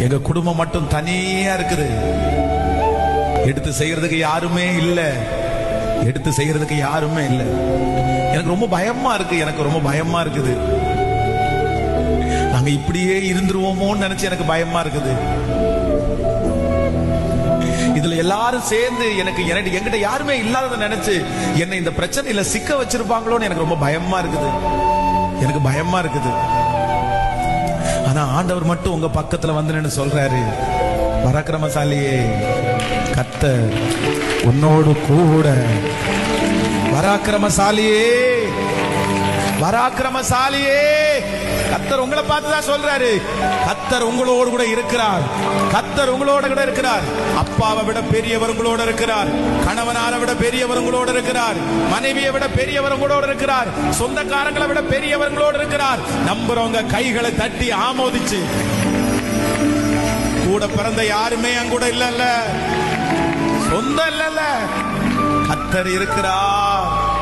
எங்க குடும்பம் மட்டும் தனியா இருக்குது. எடுத்து செய்யறதுக்கு யாருமே இல்ல. எடுத்து செய்யறதுக்கு யாருமே இல்ல. எனக்கு ரொம்ப பயமா இருக்கு. எனக்கு ரொம்ப பயமா இருக்குது. நாங்க இப்படியே இருந்துருவோமோன்னு நினைச்சு எனக்கு பயமா இருக்குது. இதுல எல்லாரும் சேர்ந்து எனக்கு என்கிட்ட யாருமே இல்லாததை நினைச்சு என்னை இந்த பிரச்சனையில சிக்க வச்சிருப்பாங்களோன்னு எனக்கு ரொம்ப பயமா இருக்குது. எனக்கு பயமா இருக்குது. ஆனா ஆண்டவர் மட்டும் உங்க பக்கத்துல வந்து நின்னு சொல்றாரு, பராக்கிரமசாலியே, கர்த்தர் உன்னோடு கூட. பராக்கிரமசாலியே, பராக்கிரமசாலியே, கர்த்தர் உங்களை பார்த்துதான் சொல்றாரு. கர்த்தர் உங்களோடு கூட இருக்கிறார். கர்த்தர் உங்களோட கூட இருக்கிறார். அப்பாவை விட பெரியவர் உங்களோட இருக்கிறார். கணவனாரை விட பெரியவர் உங்களோட இருக்கிறார். மனைவியை விட பெரியவர் உங்களோட இருக்கிறார். சொந்தக்காரங்களை விட பெரியவர் உங்களோட இருக்கிறார். நம்புறவங்க கைகளை தட்டி ஆமோதிச்சு, கூட பிறந்த யாருமே அங்கூட இல்ல, சொந்தம் இல்ல, கர்த்தர் இருக்கிறார்.